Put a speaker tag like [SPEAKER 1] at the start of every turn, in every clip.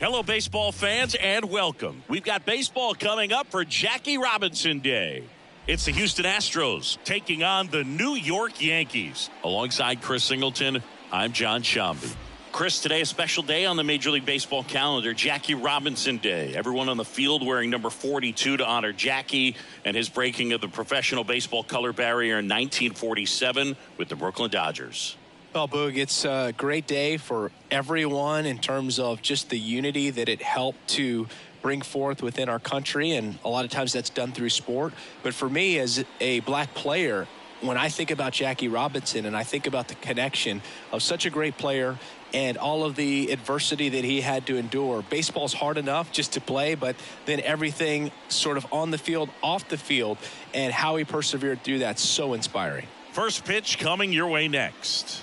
[SPEAKER 1] Hello, baseball fans, and welcome. We've got baseball coming up for Jackie Robinson Day. It's the Houston Astros taking on the New York Yankees. Alongside Chris Singleton, I'm John Shambi. Chris, today a special day on the Major League Baseball calendar, Jackie Robinson Day. Everyone on the field wearing number 42 to honor Jackie and his breaking of the professional baseball color barrier in 1947 with the Brooklyn Dodgers.
[SPEAKER 2] Well, Boog, it's a great day for everyone in terms of just the unity that it helped to bring forth within our country, and a lot of times that's done through sport. But for me, as a black player, when I think about Jackie Robinson and I think about the connection of such a great player and all of the adversity that he had to endure, baseball's hard enough just to play, but then everything sort of on the field, off the field, and how he persevered through that, so inspiring.
[SPEAKER 1] First pitch coming your way next.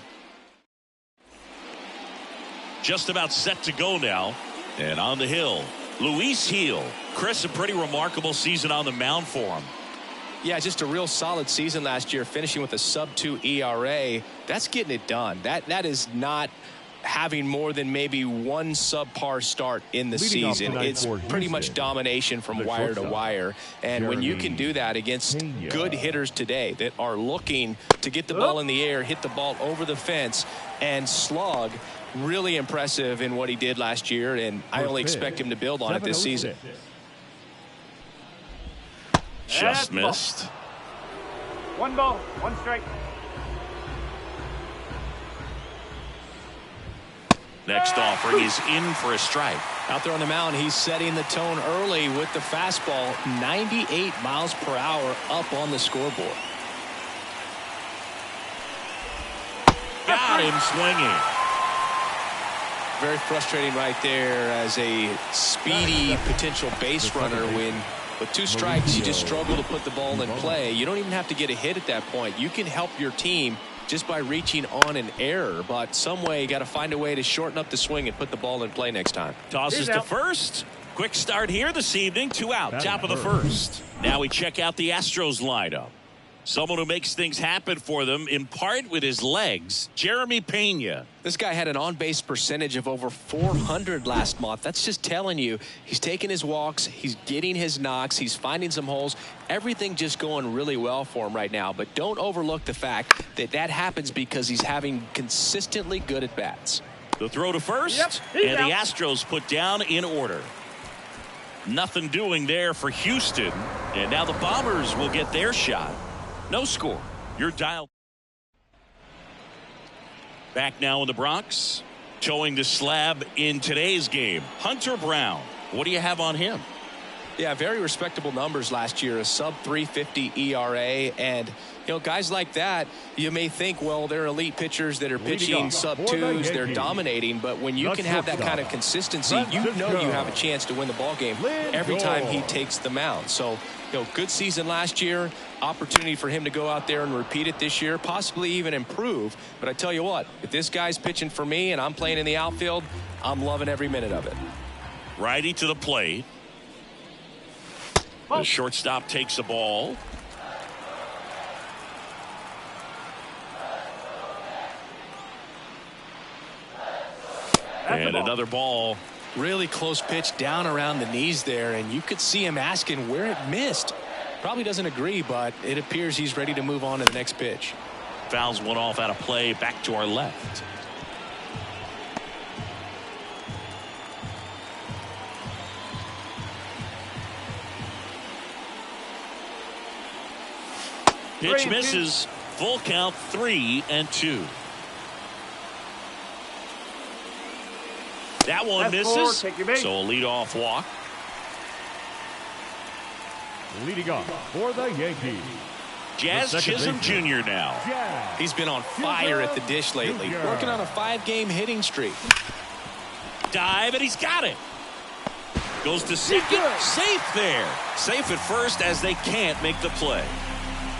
[SPEAKER 1] Just about set to go now. And on the hill, Luis Gil. Chris, a pretty remarkable season on the mound for him.
[SPEAKER 2] Yeah, just a real solid season last year, finishing with a sub-2 ERA. That's getting it done. That is not having more than maybe one subpar start in the season. It's pretty much domination from wire to wire. And when you can do that against good hitters today that are looking to get the ball in the air, hit the ball over the fence, and slug, really impressive in what he did last year, and I only expect him to build on it this season.
[SPEAKER 1] Just missed.
[SPEAKER 3] 1 ball, 1 strike.
[SPEAKER 1] Next offering is in for a strike.
[SPEAKER 2] Out there on the mound, he's setting the tone early with the fastball, 98 miles per hour up on the scoreboard.
[SPEAKER 1] Got him swinging.
[SPEAKER 2] Very frustrating right there as a speedy potential base runner when with 2 strikes you just struggle to put the ball in play. You don't even have to get a hit at that point. You can help your team just by reaching on an error, but some way you got to find a way to shorten up the swing and put the ball in play next time.
[SPEAKER 1] Tosses to first. Quick start here this evening. 2 out, top of the first. Now we check out the Astros lineup. Someone who makes things happen for them, in part with his legs, Jeremy Pena.
[SPEAKER 2] This guy had an on-base percentage of over 400 last month. That's just telling you he's taking his walks, he's getting his knocks, he's finding some holes. Everything just going really well for him right now. But don't overlook the fact that that happens because he's having consistently good at-bats.
[SPEAKER 1] The throw to first, and the Astros put down in order. Nothing doing there for Houston, and now the Bombers will get their shot. No score. You're dialed. Back now in the Bronx. Towing the slab in today's game. Hunter Brown. What do you have on him?
[SPEAKER 2] Yeah, very respectable numbers last year. A sub-350 ERA. And, you know, guys like that, you may think, well, they're elite pitchers that are pitching sub-2s. They're dominating. But when you can have that kind of consistency, you know you have a chance to win the ball game every time he takes the mound. So, you know, good season last year. Opportunity for him to go out there and repeat it this year, possibly even improve. But I tell you what, if this guy's pitching for me and I'm playing in the outfield, I'm loving every minute of it.
[SPEAKER 1] Righty to the plate. The shortstop takes the ball. And another ball.
[SPEAKER 2] Really close pitch down around the knees there, and you could see him asking where it missed. Probably doesn't agree, but it appears he's ready to move on to the next pitch.
[SPEAKER 1] Fouls one off out of play, back to our left. Pitch misses. Full count, 3-2. That one misses. So a leadoff walk.
[SPEAKER 4] Leading off for the Yankees,
[SPEAKER 1] Jazz Chisholm Jr. now.
[SPEAKER 2] He's been on fire at the dish lately. Working on a 5-game hitting streak.
[SPEAKER 1] Dive, and he's got it. Goes to second. Safe there. Safe at first as they can't make the play.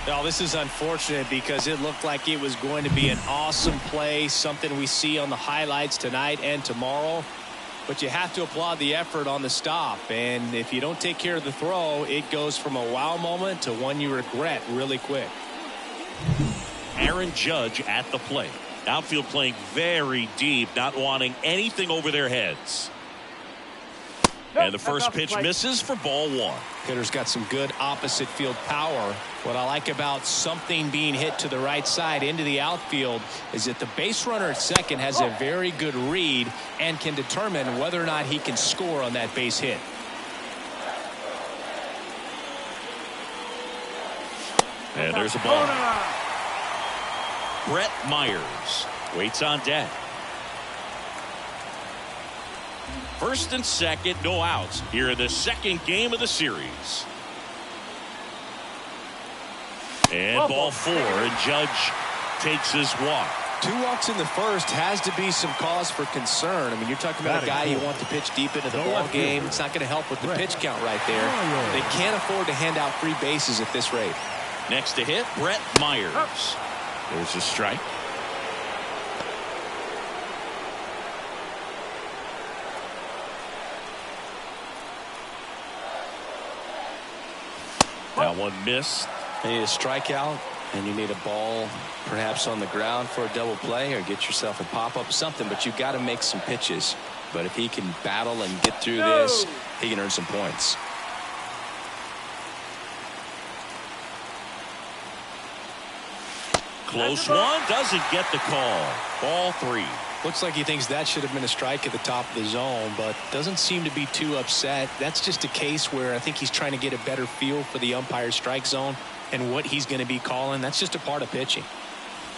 [SPEAKER 2] Well, this is unfortunate because it looked like it was going to be an awesome play, something we see on the highlights tonight and tomorrow. But you have to applaud the effort on the stop. And if you don't take care of the throw, it goes from a wow moment to one you regret really quick.
[SPEAKER 1] Aaron Judge at the plate. Outfield playing very deep, not wanting anything over their heads. And the first pitch misses for ball one.
[SPEAKER 2] Hitter's got some good opposite field power. What I like about something being hit to the right side into the outfield is that the base runner at second has a very good read and can determine whether or not he can score on that base hit.
[SPEAKER 1] And there's a ball. Brett Myers waits on deck. First and second, no outs here in the second game of the series. And ball four, and Judge takes his walk.
[SPEAKER 2] 2 walks in the first has to be some cause for concern. I mean, you're talking about a guy you want to pitch deep into the ball game. It's not going to help with the pitch count right there. They can't afford to hand out free bases at this rate.
[SPEAKER 1] Next to hit, Brett Myers. There's a strike. That one missed.
[SPEAKER 2] You need a strikeout, and you need a ball perhaps on the ground for a double play, or get yourself a pop-up, something, but you've got to make some pitches. But if he can battle and get through this, he can earn some points.
[SPEAKER 1] Close one, doesn't get the call. Ball three.
[SPEAKER 2] Looks like he thinks that should have been a strike at the top of the zone, but doesn't seem to be too upset. That's just a case where I think he's trying to get a better feel for the umpire's strike zone and what he's going to be calling. That's just a part of pitching.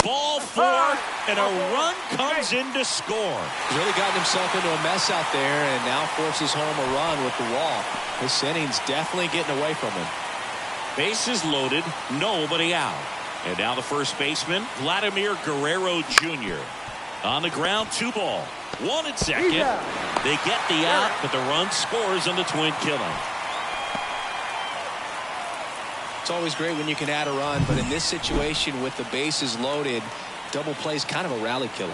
[SPEAKER 1] Ball four, and a run comes in to score.
[SPEAKER 2] He's really gotten himself into a mess out there and now forces home a run with the walk. This inning's definitely getting away from him.
[SPEAKER 1] Bases loaded, nobody out. And now the first baseman, Vladimir Guerrero Jr. On the ground, 2 ball. 1 at second. They get the out, but the run scores on the twin killer.
[SPEAKER 2] It's always great when you can add a run, but in this situation with the bases loaded, double play is kind of a rally killer.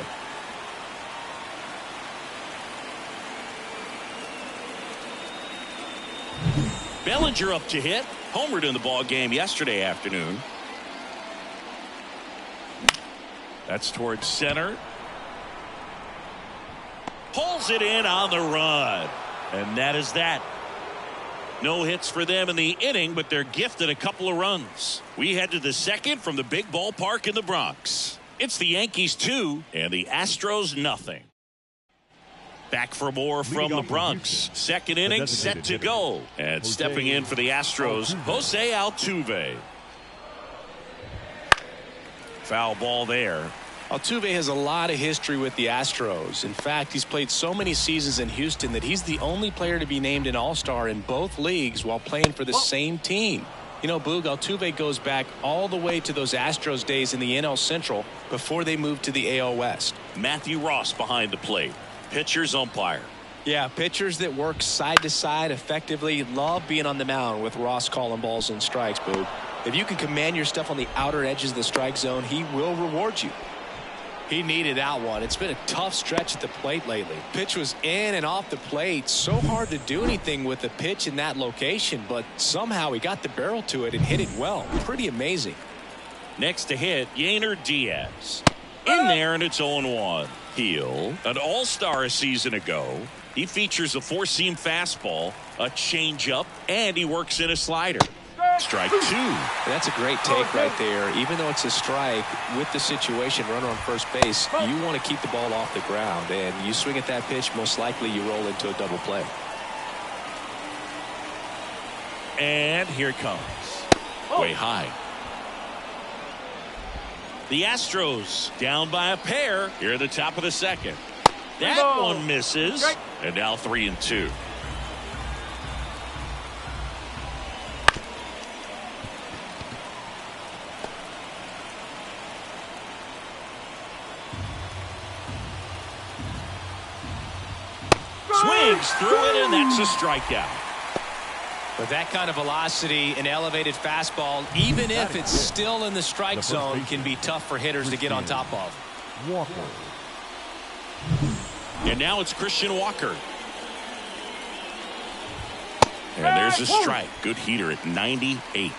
[SPEAKER 1] Bellinger up to hit. Homered in the ball game yesterday afternoon. That's towards center. Pulls it in on the run. And that is that. No hits for them in the inning, but they're gifted a couple of runs. We head to the second from the big ballpark in the Bronx. It's the Yankees 2 and the Astros nothing. Back for more from the Bronx. Second inning set to go. And stepping in for the Astros, Jose Altuve. Foul ball there.
[SPEAKER 2] Altuve has a lot of history with the Astros. In fact, he's played so many seasons in Houston that he's the only player to be named an All-Star in both leagues while playing for the same team. You know, Boog, Altuve goes back all the way to those Astros days in the NL Central before they moved to the AL West.
[SPEAKER 1] Matthew Ross behind the plate. Pitcher's umpire.
[SPEAKER 2] Yeah, pitchers that work side to side effectively love being on the mound with Ross calling balls and strikes, Boog. If you can command your stuff on the outer edges of the strike zone, he will reward you. He needed that one. It's been a tough stretch at the plate lately. Pitch was in and off the plate. So hard to do anything with the pitch in that location, but somehow he got the barrel to it and hit it well. Pretty amazing.
[SPEAKER 1] Next to hit, Yainer Diaz. In there, and it's 0-1. Heel, an all-star a season ago. He features a four-seam fastball, a changeup, and he works in a slider. Strike 2.
[SPEAKER 2] That's a great take right there. Even though it's a strike, with the situation, runner on first base, you want to keep the ball off the ground. And you swing at that pitch, most likely you roll into a double play.
[SPEAKER 1] And here it comes. Way high. The Astros down by a pair here at the top of the second. That one misses. And now 3-2. Swings through it, and that's a strikeout.
[SPEAKER 2] With that kind of velocity, an elevated fastball, even if it's still in the strike zone, can be tough for hitters to get on top of.
[SPEAKER 4] Walker.
[SPEAKER 1] And now it's Christian Walker. And there's a strike. Good heater at 98.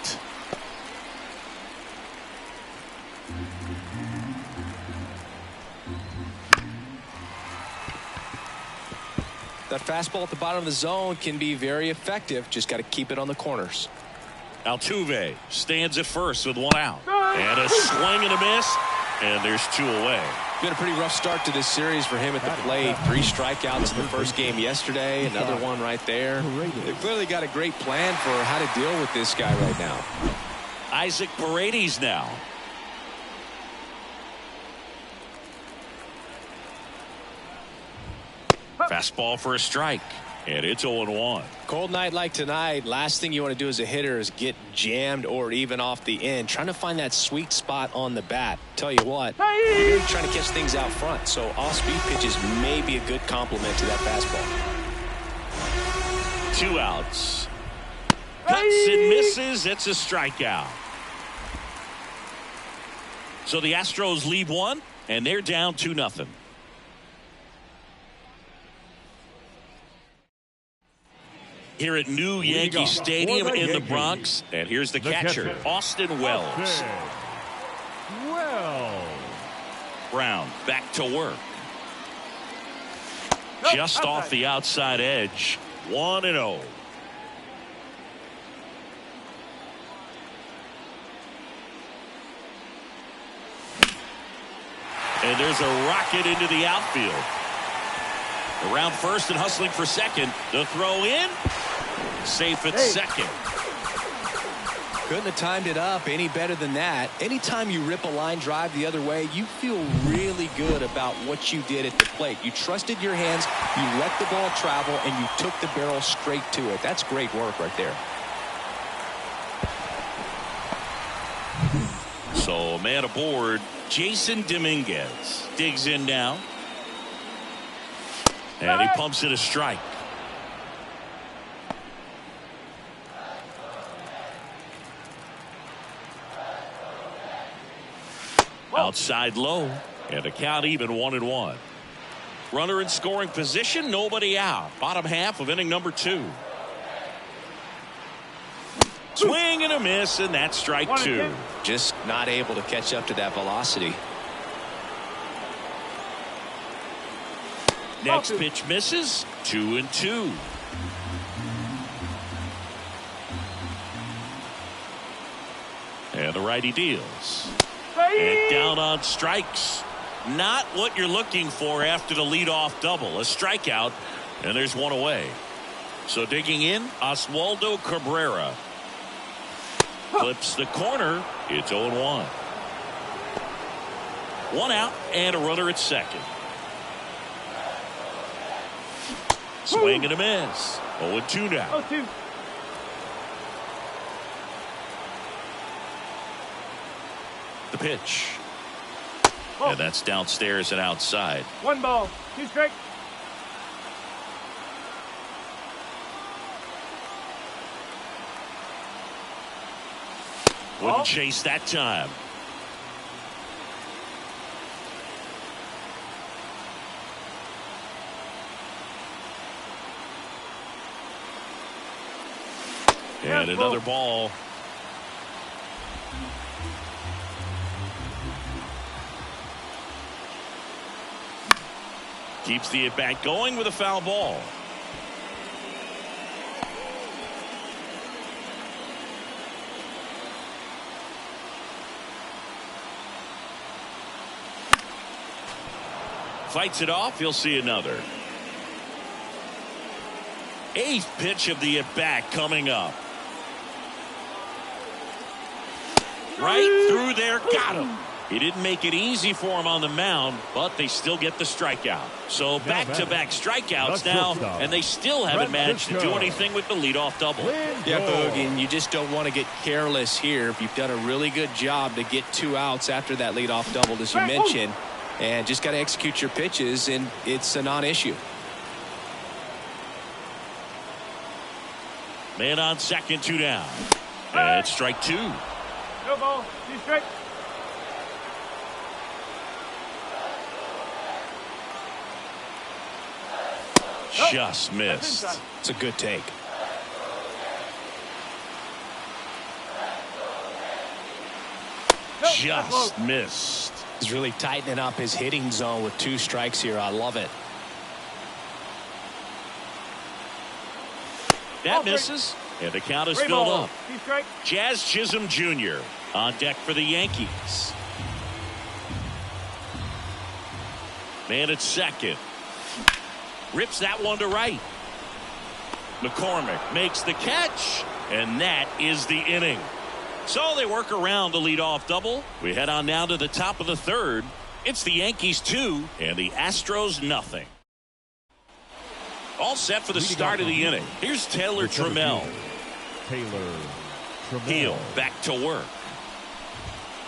[SPEAKER 2] That fastball at the bottom of the zone can be very effective. Just got to keep it on the corners.
[SPEAKER 1] Altuve stands at first with one out. And a swing and a miss. And there's two away.
[SPEAKER 2] Been a pretty rough start to this series for him at the plate. 3 strikeouts in the first game yesterday. Another one right there. They've clearly got a great plan for how to deal with this guy right now.
[SPEAKER 1] Isaac Paredes now. Fastball for a strike. And it's 0-1.
[SPEAKER 2] Cold night like tonight, last thing you want to do as a hitter is get jammed or even off the end. Trying to find that sweet spot on the bat. Tell you what, you're really trying to catch things out front. So off-speed pitches may be a good complement to that fastball.
[SPEAKER 1] 2 outs. Cuts and misses. It's a strikeout. So the Astros lead 1, and they're down 2-0. Here at new Yankee Stadium in the Bronx. And here's the catcher, Austin Wells. Brown back to work. Just off the outside edge. 1-0. And there's a rocket into the outfield. Around first and hustling for second. The throw in. Safe at second.
[SPEAKER 2] Couldn't have timed it up any better than that. Anytime you rip a line drive the other way, you feel really good about what you did at the plate. You trusted your hands, you let the ball travel, and you took the barrel straight to it. That's great work right there.
[SPEAKER 1] So a man aboard, Jason Dominguez digs in now. And he pumps it a strike. Outside low, and a count even 1-1. Runner in scoring position, nobody out. Bottom half of inning number 2. Swing and a miss, and that's strike 2.
[SPEAKER 2] Just not able to catch up to that velocity.
[SPEAKER 1] Next pitch misses. 2-2. And the righty deals. And down on strikes. Not what you're looking for after the leadoff double. A strikeout, and there's one away. So digging in, Oswaldo Cabrera. Clips the corner. It's 0-1. 1 out and a runner at second. Swing and a miss. 0-2 now.
[SPEAKER 3] 0-2.
[SPEAKER 1] The pitch. And that's downstairs and outside.
[SPEAKER 3] 1 ball, 2 strikes.
[SPEAKER 1] Wouldn't chase that time. And another ball. Keeps the at-bat going with a foul ball. Fights it off. He'll see another. 8th pitch of the at-bat coming up. Right through there. Got him. He didn't make it easy for him on the mound, but they still get the strikeout. So back-to-back strikeouts now, and they still haven't managed to do anything with the leadoff double.
[SPEAKER 2] Yeah, Boog, and you just don't want to get careless here. You've done a really good job to get 2 outs after that leadoff double, as you mentioned, and just got to execute your pitches, and it's a non-issue.
[SPEAKER 1] Man on second, 2 down. And it's strike 2.
[SPEAKER 3] No ball, 2 strikes.
[SPEAKER 1] Just missed.
[SPEAKER 2] It's a good take.
[SPEAKER 1] Just missed.
[SPEAKER 2] He's really tightening up his hitting zone with 2 strikes here. I love it.
[SPEAKER 1] That misses, and the count is filled up.
[SPEAKER 3] Strike.
[SPEAKER 1] Jazz Chisholm Jr. on deck for the Yankees. Man at second. Rips that one to right. McCormick makes the catch, and that is the inning. So they work around the leadoff double. We head on now to the top of the third. It's the Yankees 2 and the Astros nothing. All set for the start of the inning. Here's Taylor Trammell. Heel back to work.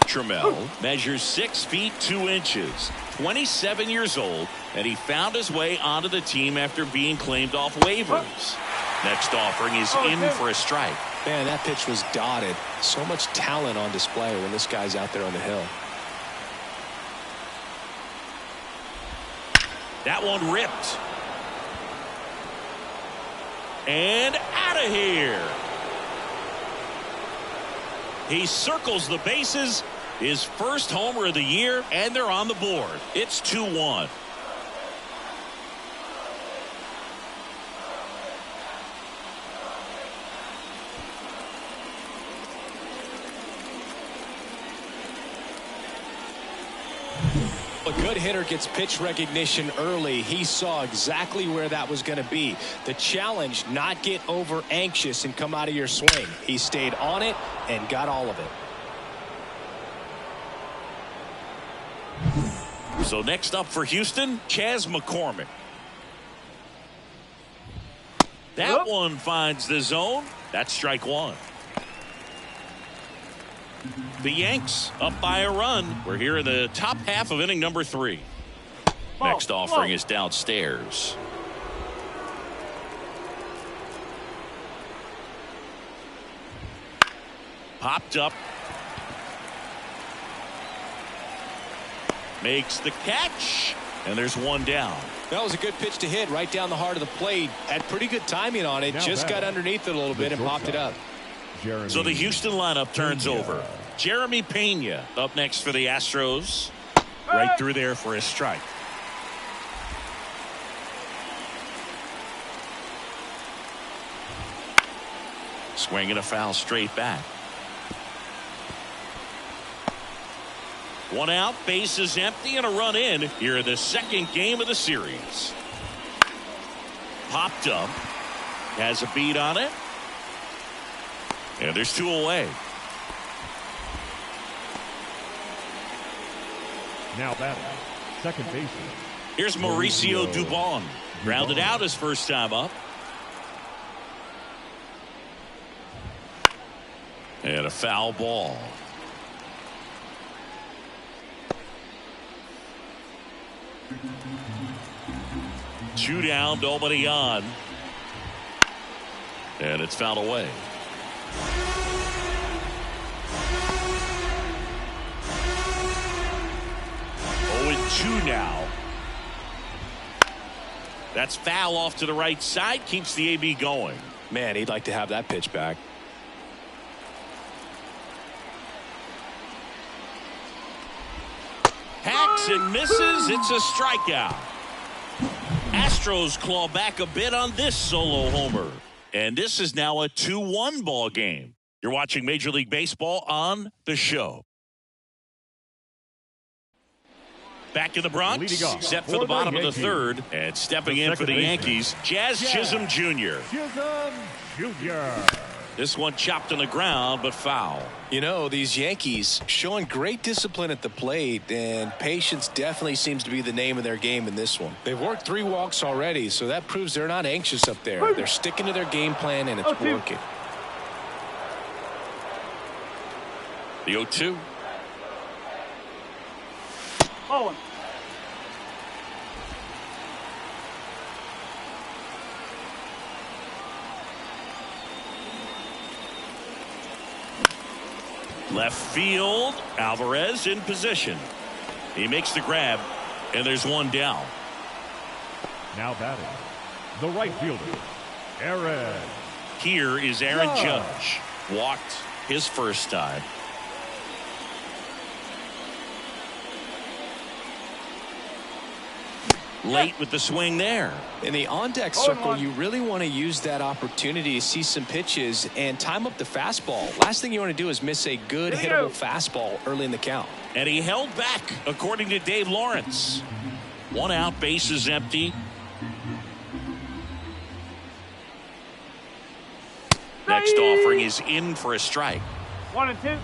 [SPEAKER 1] Trammell measures 6 feet 2 inches, 27 years old, and he found his way onto the team after being claimed off waivers. Next offering is in for a strike.
[SPEAKER 2] Man, that pitch was dotted. So much talent on display when this guy's out there on the hill.
[SPEAKER 1] That one ripped. And out of here. He circles the bases. His first homer of the year, and they're on the board. It's 2-1.
[SPEAKER 2] A good hitter gets pitch recognition early. He saw exactly where that was going to be. The challenge, not get over anxious and come out of your swing. He stayed on it and got all of it.
[SPEAKER 1] So next up for Houston, Chas McCormick. That one finds the zone. That's strike one. The Yanks up by a run. We're here in the top half of inning number 3. Next offering is downstairs. Popped up. Makes the catch. And there's one down.
[SPEAKER 2] That was a good pitch to hit right down the heart of the plate. Had pretty good timing on it. Just got underneath it a little bit and popped it up.
[SPEAKER 1] So the Houston lineup turns over. Jeremy Pena up next for the Astros. Right through there for a strike. Swinging a foul straight back. One out, bases empty, and a run in here in the second game of the series. Popped up. Has a beat on it. And there's 2 away.
[SPEAKER 4] Now batting, second baseman.
[SPEAKER 1] Here's Mauricio Dubon. Grounded out his first time up. And a foul ball. Two down, nobody on. And it's fouled away. 0-2 now. That's foul off to the right side. Keeps the AB going.
[SPEAKER 2] Man, he'd like to have that pitch back.
[SPEAKER 1] Hacks and misses. It's a strikeout. Astros claw back a bit on this solo homer. And this is now a 2-1 ball game. You're watching Major League Baseball on the show. Back in the Bronx, set for the bottom of the third. And stepping in for the Yankees, Jazz Chisholm Jr.
[SPEAKER 4] Chisholm Jr.
[SPEAKER 1] This one chopped on the ground, but foul.
[SPEAKER 2] You know, these Yankees showing great discipline at the plate, and patience definitely seems to be the name of their game in this one. They've worked 3 walks already, so that proves they're not anxious up there. They're sticking to their game plan, and it's working.
[SPEAKER 1] The 0-2.
[SPEAKER 3] Owen.
[SPEAKER 1] Left field, Alvarez in position. He makes the grab, and there's one down.
[SPEAKER 4] Now batting, the right fielder, Aaron.
[SPEAKER 1] Here is Aaron Judge. Walked his first time. late with the swing there.
[SPEAKER 2] In the on-deck circle, you really want to use that opportunity to see some pitches and time up the fastball. Last thing you want to do is miss a good hittable fastball early in the count.
[SPEAKER 1] And he held back, according to Dave Lawrence. 1 out, bases empty. Next offering is in for a strike.
[SPEAKER 3] 1 and 2.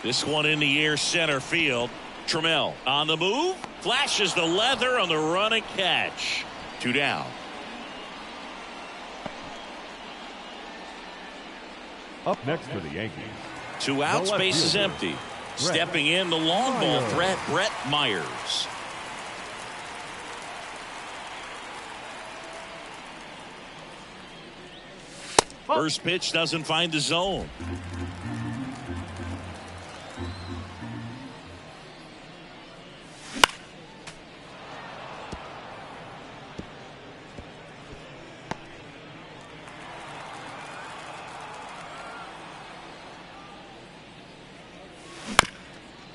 [SPEAKER 1] This one in the air, center field. Trammell on the move, flashes the leather on the run and catch. 2 down.
[SPEAKER 4] Up next for the Yankees.
[SPEAKER 1] 2 outs, bases empty. Stepping in the long ball threat, Brett Myers. First pitch doesn't find the zone.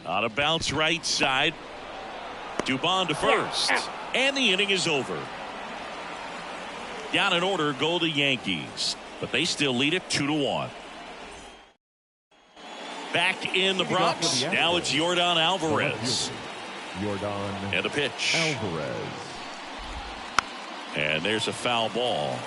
[SPEAKER 1] On a bounce right side. Dubon to first. And the inning is over. Down in order go the Yankees. But they still lead it 2-1. Back in the Bronx. Now it's Yordan Alvarez.
[SPEAKER 4] Yordan
[SPEAKER 1] and a pitch.
[SPEAKER 4] Alvarez.
[SPEAKER 1] And there's a foul ball.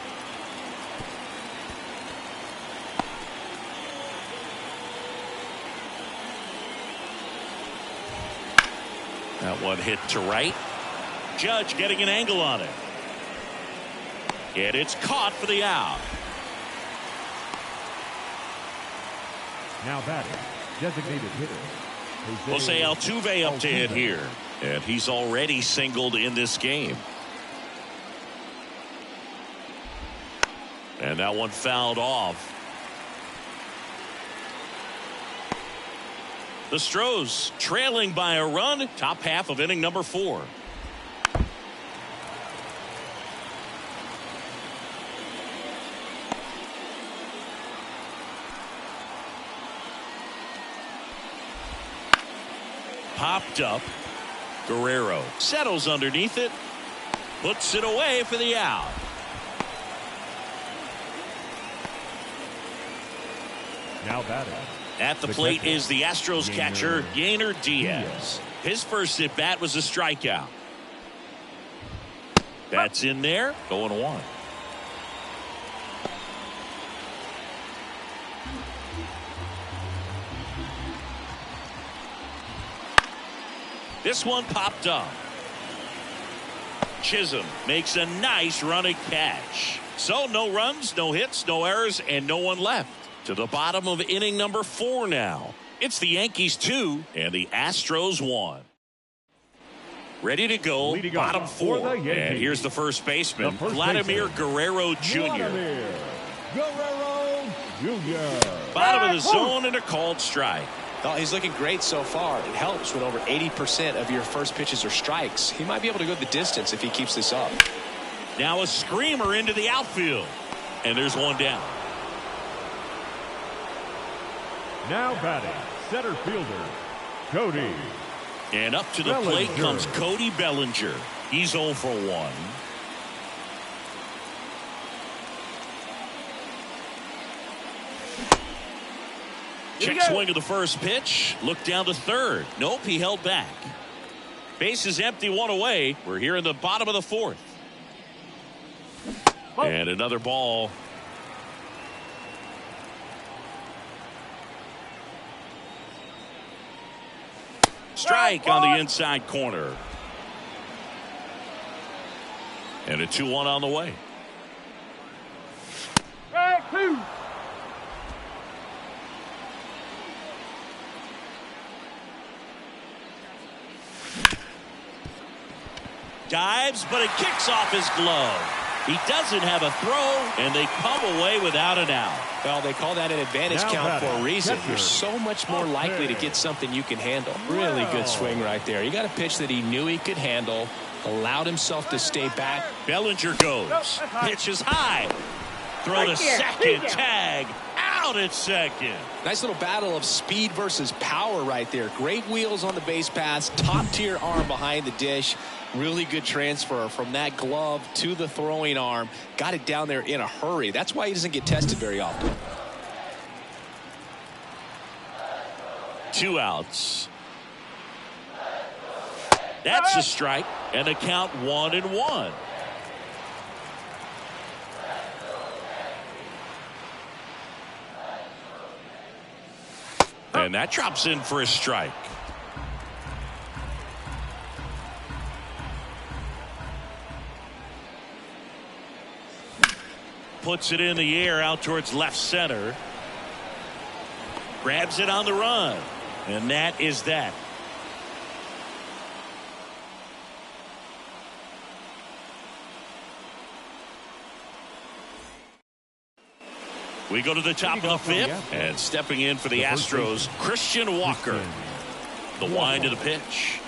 [SPEAKER 1] That one hit to right. Judge getting an angle on it. And it's caught for the out.
[SPEAKER 4] Now batting, designated hitter
[SPEAKER 1] Jose Altuve up to hit here. And he's already singled in this game. And that one fouled off. The Stros trailing by a run. Top half of inning number 4. Popped up. Guerrero settles underneath it. Puts it away for the out.
[SPEAKER 4] Now batting.
[SPEAKER 1] At the plate is the Astros catcher, Yainer Diaz. His first at bat was a strikeout. That's in there. 0-1. This one popped up. Chisholm makes a nice running catch. So no runs, no hits, no errors, and no one left. To the bottom of inning number 4 now. It's the Yankees 2 and the Astros 1. Ready to go, bottom 4. And here's the first baseman, Vladimir Guerrero Jr. Bottom of the zone and a called strike.
[SPEAKER 2] Well, he's looking great so far. It helps when over 80% of your first pitches are strikes. He might be able to go the distance if he keeps this up.
[SPEAKER 1] Now a screamer into the outfield. And there's one down.
[SPEAKER 4] Now batting, center fielder, Cody.
[SPEAKER 1] And up to the plate comes Cody Bellinger. He's 0 for 1. Check swing of the first pitch. Look down to third. Nope, he held back. Base is empty, 1 away. We're here in the bottom of the 4th. And another ball. Strike on the inside corner. And a 2-1 on the way.
[SPEAKER 3] Strike 2.
[SPEAKER 1] Dives, but it kicks off his glove. He doesn't have a throw, and they come away without an out.
[SPEAKER 2] Well, they call that an advantage count for a reason. You're so much more likely to get something you can handle. Really good swing right there. You got a pitch that he knew he could handle, allowed himself to stay back.
[SPEAKER 1] Bellinger goes. Pitch is high. Throw to second. Tag. Out. out at second.
[SPEAKER 2] Nice little battle of speed versus power right there. Great wheels on the base pass, top tier arm behind the dish. Really good transfer from that glove to the throwing arm. Got it down there in a hurry. That's why he doesn't get tested very often.
[SPEAKER 1] 2 outs. That's a strike, and a count 1-1. And that drops in for a strike. Puts it in the air out towards left center. Grabs it on the run. And that is that. We go to the top of the 5th, and stepping in for the Astros, Christian Walker. The wind of the pitch.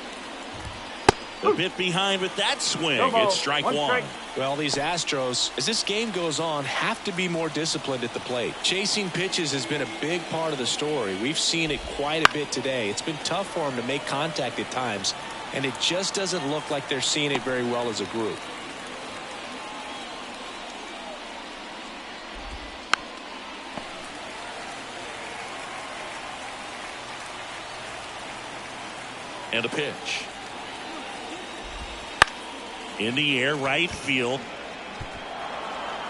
[SPEAKER 1] A bit behind with that swing. It's strike one.
[SPEAKER 2] Well, these Astros, as this game goes on, have to be more disciplined at the plate. Chasing pitches has been a big part of the story. We've seen it quite a bit today. It's been tough for them to make contact at times, and it just doesn't look like they're seeing it very well as a group.
[SPEAKER 1] And a pitch. In the air, right field.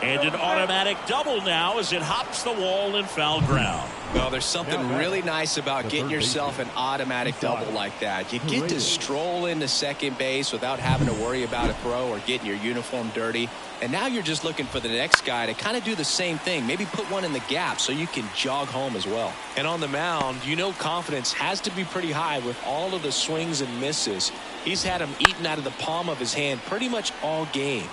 [SPEAKER 1] And an automatic double now as it hops the wall in foul ground.
[SPEAKER 2] Well, there's something really nice about getting yourself an automatic double like that. You get to stroll into second base without having to worry about a throw or getting your uniform dirty. And now you're just looking for the next guy to kind of do the same thing. Maybe put one in the gap so you can jog home as well. And on the mound, you know confidence has to be pretty high with all of the swings and misses. He's had them eaten out of the palm of his hand pretty much all game.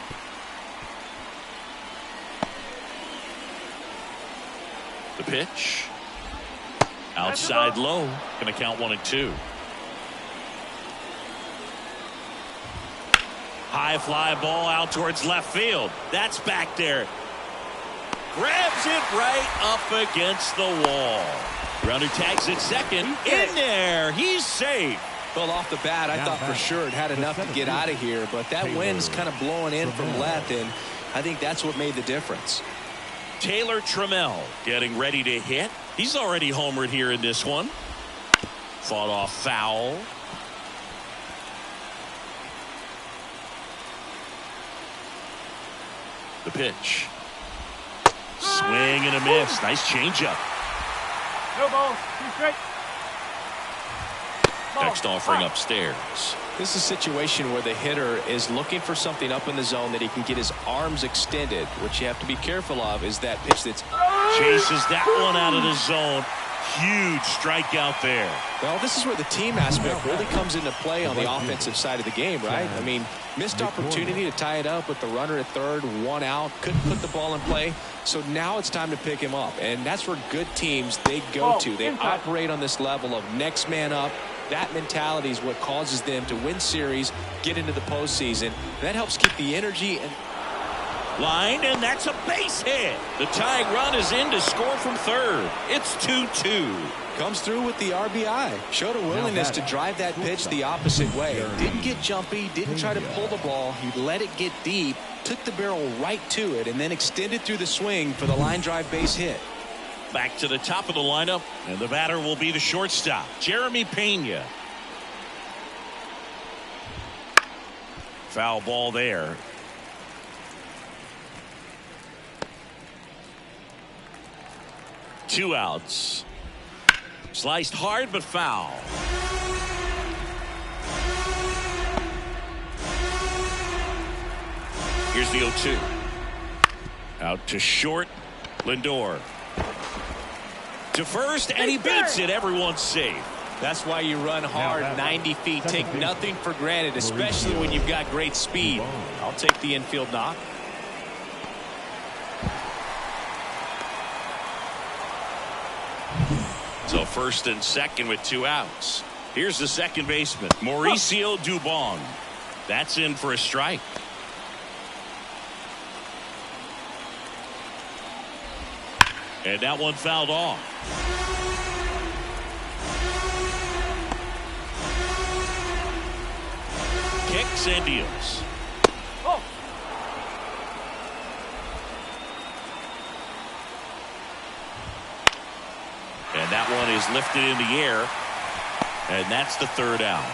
[SPEAKER 1] The pitch. Outside low. Going to count 1-2. High fly ball out towards left field. That's back there. Grabs it right up against the wall. Runner tags it second. In there. He's safe.
[SPEAKER 2] Well, off the bat, I thought for sure it had enough to get out of here, but that wind's kind of blowing in from left, and I think that's what made the difference.
[SPEAKER 1] Taylor Trammell getting ready to hit. He's already homered here in this one. Fought off foul. The pitch. Swing and a miss. Nice changeup.
[SPEAKER 3] No ball. 2 straight.
[SPEAKER 1] Next offering upstairs.
[SPEAKER 2] This is a situation where the hitter is looking for something up in the zone that he can get his arms extended. What you have to be careful of is that pitch that's
[SPEAKER 1] chases that one out of the zone. Huge strikeout there.
[SPEAKER 2] Well, this is where the team aspect really comes into play on the offensive side of the game, right? I mean, missed opportunity to tie it up with the runner at third, 1 out, couldn't put the ball in play. So now it's time to pick him up, and that's where good teams they go to. They operate on this level of next man up. That mentality is what causes them to win series, get into the postseason. That helps keep the energy and
[SPEAKER 1] line, and that's a base hit. The tying run is in to score from third. It's 2-2.
[SPEAKER 2] Comes through with the RBI. Showed a willingness to drive that pitch the opposite way. Didn't get jumpy, didn't try to pull the ball. He let it get deep, took the barrel right to it, and then extended through the swing for the line drive base hit.
[SPEAKER 1] Back to the top of the lineup, and the batter will be the shortstop, Jeremy Pena. Foul ball there. Two outs. Sliced hard but foul. Here's the 0-2. Out to short. Lindor. To first, and he beats it. Everyone's safe.
[SPEAKER 2] That's why you run hard 90 feet. Take nothing for granted, especially when you've got great speed. I'll take the infield knock.
[SPEAKER 1] So first and second with 2 outs. Here's the second baseman, Mauricio Dubon. That's in for a strike. And that one fouled off. Kicks and deals.
[SPEAKER 3] Oh.
[SPEAKER 1] And that one is lifted in the air. And that's the third out.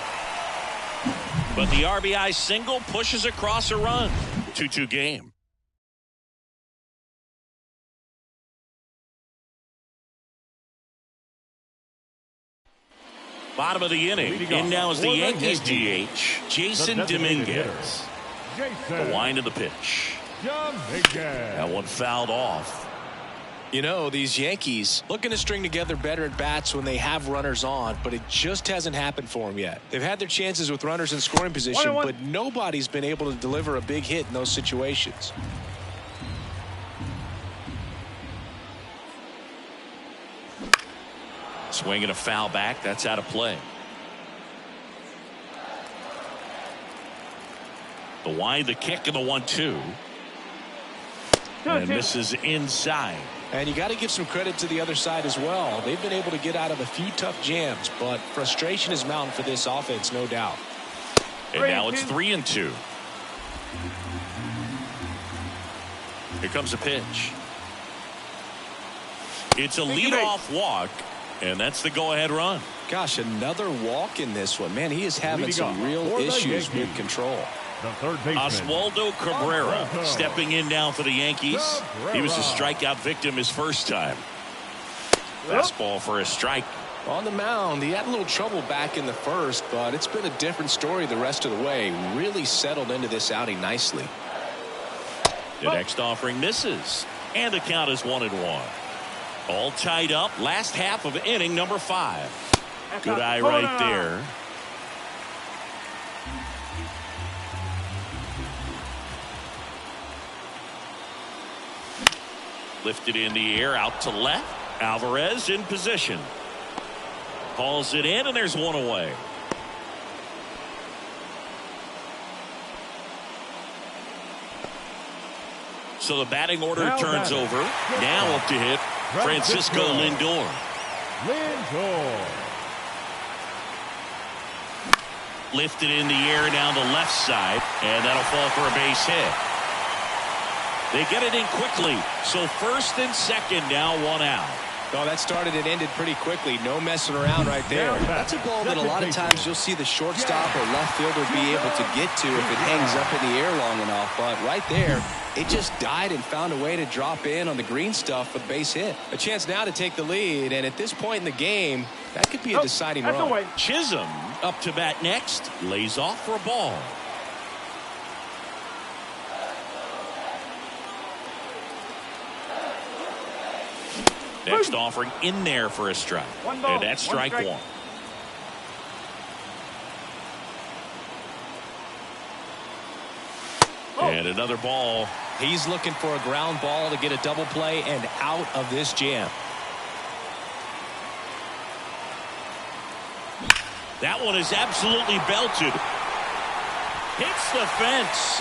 [SPEAKER 1] But the RBI single pushes across a run. 2-2 game. Bottom of the inning. In now is the Yankees DH, Jason Dominguez. The wind of the pitch. That one fouled off.
[SPEAKER 2] You know, these Yankees looking to string together better at bats when they have runners on, but it just hasn't happened for them yet. They've had their chances with runners in scoring position, but nobody's been able to deliver a big hit in those situations.
[SPEAKER 1] Swinging a foul back. That's out of play. The wind, the kick, and the 1-2. And misses inside.
[SPEAKER 2] And you got to give some credit to the other side as well. They've been able to get out of a few tough jams, but frustration is mounting for this offense, no doubt.
[SPEAKER 1] And now it's 3-2. Here comes a pitch. It's a leadoff walk, and that's the go-ahead run.
[SPEAKER 2] Gosh, another walk in this one. Man, he is having some real issues with control.
[SPEAKER 1] Oswaldo Cabrera stepping in now for the Yankees. He was a strikeout victim his first time. Fastball for a strike.
[SPEAKER 2] On the mound, he had a little trouble back in the first, but it's been a different story the rest of the way. Really settled into this outing nicely.
[SPEAKER 1] The next offering misses, and the count is 1-1. All tied up. Last half of inning number 5. Good eye right there. Lifted in the air, out to left. Alvarez in position. Calls it in, and there's one away. So the batting order turns over. Now up to hit Francisco Lindor. Lifted in the air down the left side, and that'll fall for a base hit. They get it in quickly. So first and second, now 1 out.
[SPEAKER 2] Oh, that started and ended pretty quickly. No messing around right there. That's a ball that a lot of times you'll see the shortstop or left fielder be able to get to if it hangs up in the air long enough. But right there, it just died and found a way to drop in on the green stuff for the base hit. A chance now to take the lead, and at this point in the game, that could be a deciding run.
[SPEAKER 1] Chisholm up to bat next. Lays off for a ball. Next offering in there for a strike. And that's strike one. And another ball.
[SPEAKER 2] He's looking for a ground ball to get a double play and out of this jam.
[SPEAKER 1] That one is absolutely belted. Hits the fence.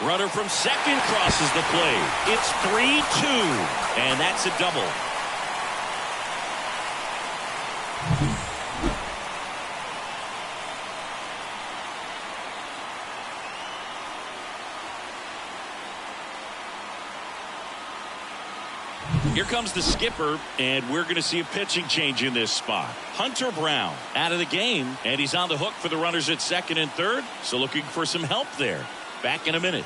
[SPEAKER 1] Runner from second crosses the plate. It's 3-2, and that's a double. Here comes the skipper, and we're going to see a pitching change in this spot. Hunter Brown out of the game, and he's on the hook for the runners at second and third, so looking for some help there. Back in a minute.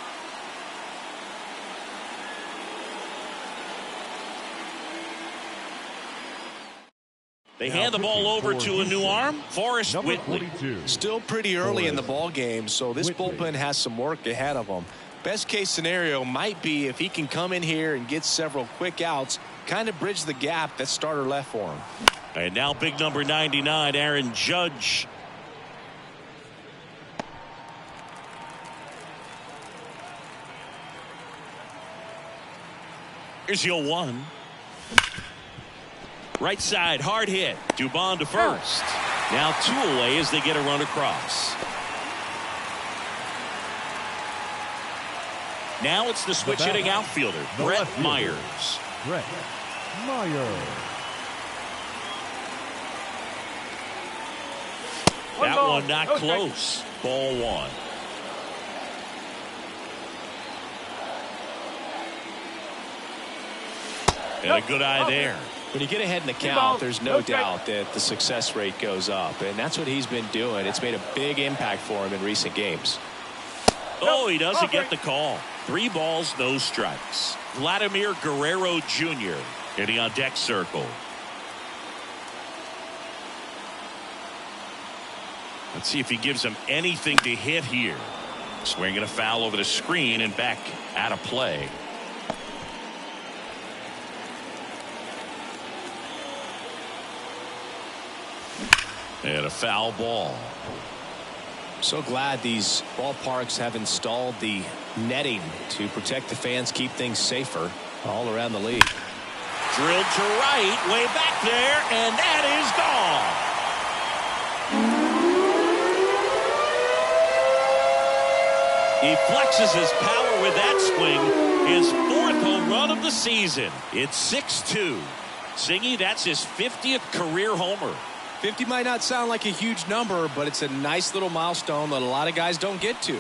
[SPEAKER 1] They hand the ball over to a new arm, Forrest Whitley.
[SPEAKER 2] Still pretty early in the ball game, so this bullpen has some work ahead of them. Best case scenario might be if he can come in here and get several quick outs, kind of bridge the gap that starter left for him.
[SPEAKER 1] And now big number 99, Aaron Judge. Here's the 0-1. Right side, hard hit. Dubon to first. Now 2 away as they get a run across. Now it's the switch hitting outfielder, Brett Myers.
[SPEAKER 4] Brett Meyer.
[SPEAKER 1] That one not close. Ball one. And a good eye there.
[SPEAKER 2] When you get ahead in the count, there's no doubt that the success rate goes up, and that's what he's been doing. It's made a big impact for him in recent games.
[SPEAKER 1] Oh, he doesn't get the call. 3 balls, no strikes. Vladimir Guerrero Jr. hitting on deck circle. Let's see if he gives him anything to hit here. Swinging a foul over the screen and back out of play. And a foul ball.
[SPEAKER 2] So glad these ballparks have installed the netting to protect the fans, keep things safer all around the league.
[SPEAKER 1] Drilled to right, way back there, and that is gone. He flexes his power with that swing. His 4th home run of the season. It's 6-2. Singy, that's his 50th career homer.
[SPEAKER 2] 50 might not sound like a huge number, but it's a nice little milestone that a lot of guys don't get to.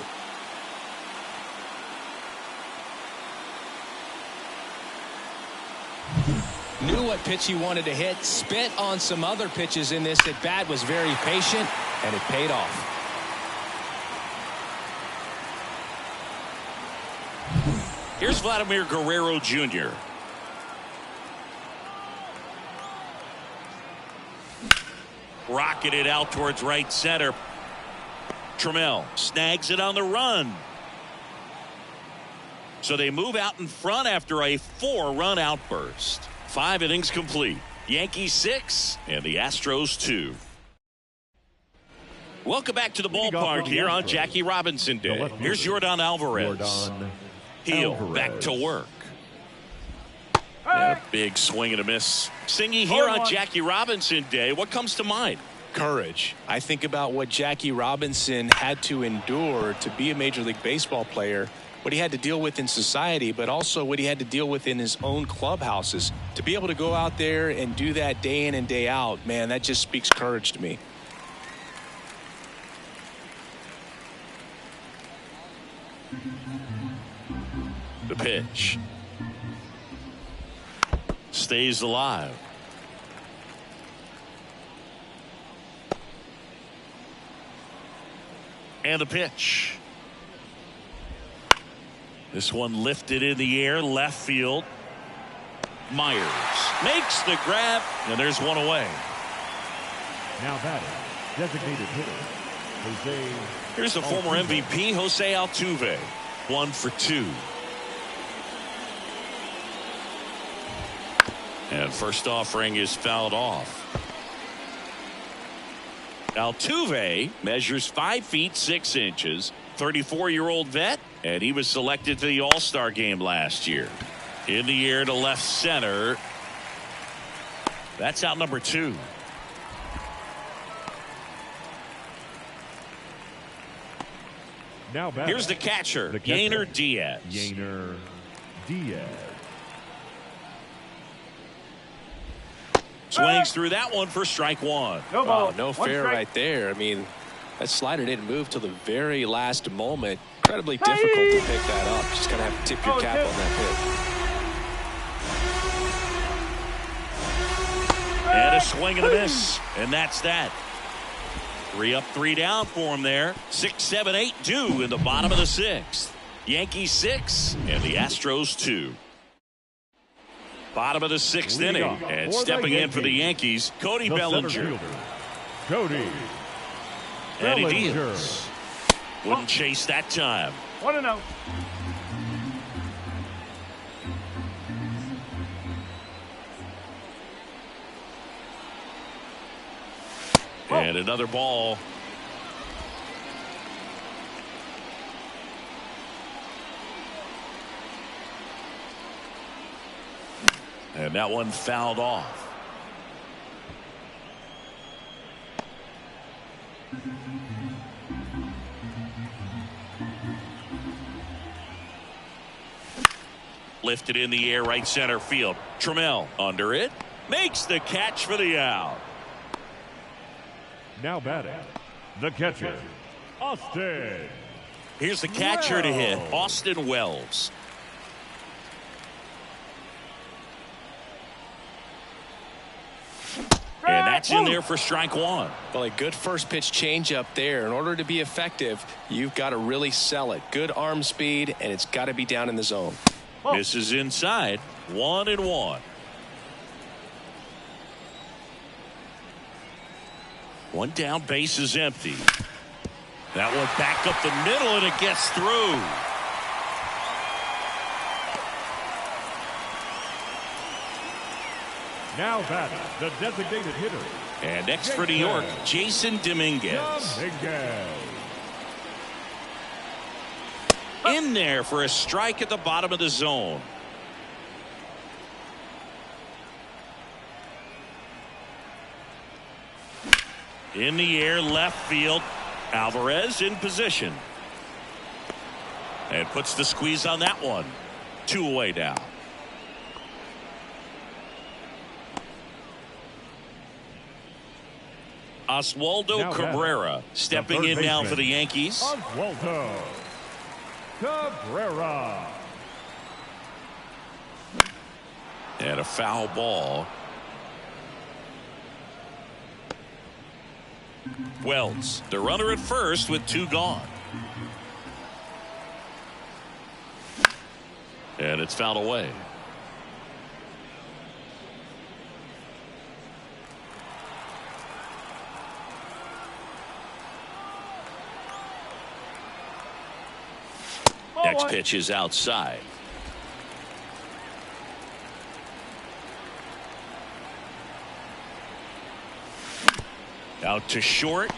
[SPEAKER 2] Knew what pitch he wanted to hit, spit on some other pitches in this at bat, was very patient, and it paid off.
[SPEAKER 1] Here's Vladimir Guerrero Jr. Rocketed out towards right center. Trammell snags it on the run. So they move out in front after a 4-run outburst. 5 innings complete. Yankees 6 and the Astros 2. Welcome back to the ballpark here on Jackie Robinson Day. Here's Yordan Alvarez. Heel back to work. And a big swing and a miss. Singy here on Jackie Robinson Day. What comes to mind?
[SPEAKER 2] Courage. I think about what Jackie Robinson had to endure to be a Major League Baseball player, what he had to deal with in society, but also what he had to deal with in his own clubhouses. To be able to go out there and do that day in and day out, man, that just speaks courage to me.
[SPEAKER 1] The pitch. Stays alive. And the pitch. This one lifted in the air, left field. Myers makes the grab, and there's one away.
[SPEAKER 4] Now batting, designated hitter, Jose.
[SPEAKER 1] Here's the former MVP, Jose Altuve. 1 for 2. And first offering is fouled off. Altuve measures 5 feet 6 inches, 34-year-old vet, and he was selected to the All-Star game last year. In the air to left center. That's out number 2.
[SPEAKER 4] Now batting.
[SPEAKER 1] Here's the catcher, Yainer Diaz.
[SPEAKER 4] Yainer Diaz.
[SPEAKER 1] Swings through that one for strike 1.
[SPEAKER 2] Oh, no fair right there. I mean, that slider didn't move till the very last moment. Incredibly difficult to pick that up. Just going to have to tip your cap on that pitch.
[SPEAKER 1] And a swing and a miss. And that's that. 3 up, 3 down for him there. 6, 7, 8 due in the bottom of the 6th. Yankees 6 and the Astros 2. Bottom of the 6th inning, and stepping in for the Yankees, Cody Bellinger.
[SPEAKER 4] Cody
[SPEAKER 1] And he
[SPEAKER 4] Bellinger.
[SPEAKER 1] deals. Wouldn't chase that time.
[SPEAKER 3] 1-0.
[SPEAKER 1] And another ball. And that one fouled off. lifted in the air, right center field. Trammell under it, makes the catch for the out.
[SPEAKER 4] Now batting, the catcher, Austin.
[SPEAKER 1] Here's the catcher to hit, Austin Wells. And that's in there for strike one.
[SPEAKER 2] Well, a good first pitch changeup there. In order to be effective, you've got to really sell it. Good arm speed, and it's got to be down in the zone.
[SPEAKER 1] Misses inside, 1-1. One down, base is empty. That one back up the middle, and it gets through.
[SPEAKER 4] Now batting, the designated hitter.
[SPEAKER 1] And next for New York, Jason Dominguez. In there for a strike at the bottom of the zone. In the air, left field. Alvarez in position. And puts the squeeze on that one. 2 away now. Oswaldo Cabrera stepping in now for the Yankees.
[SPEAKER 4] Oswaldo Cabrera.
[SPEAKER 1] And a foul ball. Wells, the runner at first with 2 gone. And it's fouled away. Next pitch is outside. Out to short.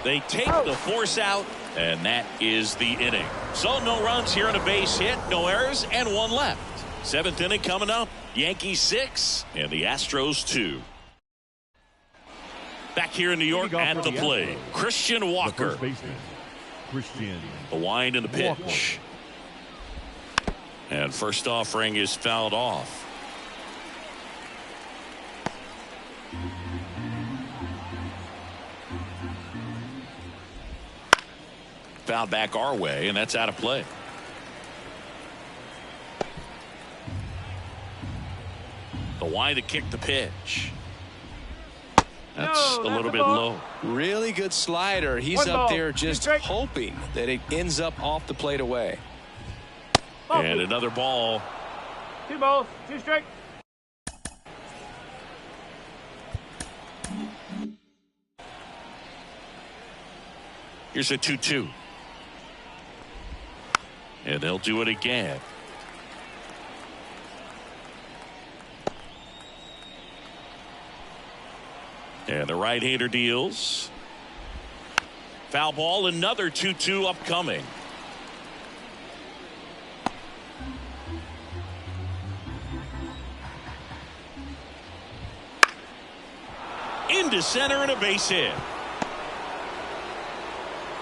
[SPEAKER 1] They take the force out, and that is the inning. So no runs here on a base hit, no errors, and 1 left. 7th inning coming up. Yankees 6 and the Astros 2. Back here in New York at the plate, Christian Walker. The wind and the pitch. And first offering is fouled off. Fouled back our way, and that's out of play. The wind to kick the pitch. That's a little bit low.
[SPEAKER 2] Really good slider. He's up there just hoping that it ends up off the plate away.
[SPEAKER 1] And another ball.
[SPEAKER 3] 2 balls, 2 strikes.
[SPEAKER 1] Here's a 2-2. And they'll do it again. And the right-hander deals. Foul ball, another 2-2 upcoming. Into center and a base hit.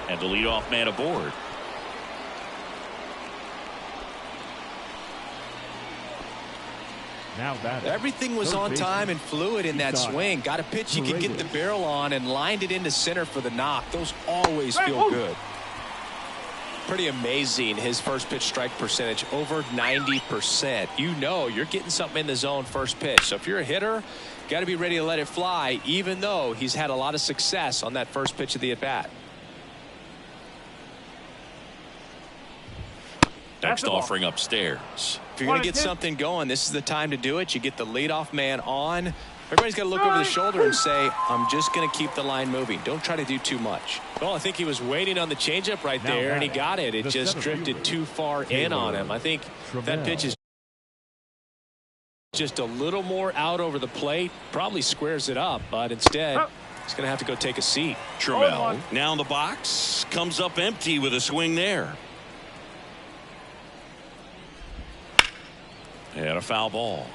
[SPEAKER 1] And the leadoff man aboard.
[SPEAKER 2] Everything was on time and fluid in that swing. Got a pitch you could get the barrel on and lined it into center for the knock. Those always feel good. Pretty amazing, his first pitch strike percentage, over 90%. You know you're getting something in the zone first pitch. So if you're a hitter, got to be ready to let it fly, even though he's had a lot of success on that first pitch of the at-bat.
[SPEAKER 1] Next offering upstairs.
[SPEAKER 2] If you're going to get something going, this is the time to do it. You get the leadoff man on. Everybody's got to look over the shoulder and say, I'm just going to keep the line moving. Don't try to do too much.
[SPEAKER 5] Well, I think he was waiting on the changeup right there, and he got it. It just drifted too far in on him. I think that pitch is just a little more out over the plate. Probably squares it up, but instead, he's going to have to go take a seat.
[SPEAKER 1] Trammell now in the box. Comes up empty with a swing there. And a foul ball.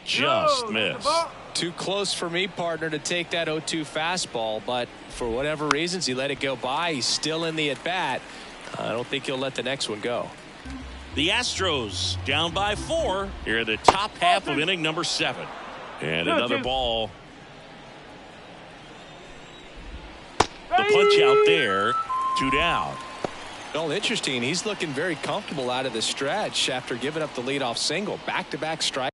[SPEAKER 1] Just missed.
[SPEAKER 2] Too close for me, partner, to take that 0-2 fastball, but for whatever reasons, he let it go by. He's still in the at-bat. I don't think he'll let the next one go.
[SPEAKER 1] The Astros down by 4 here in the top half of inning number 7. And another ball. The punch out there. 2 down.
[SPEAKER 2] Well, interesting. He's looking very comfortable out of the stretch after giving up the leadoff single. Back-to-back strike.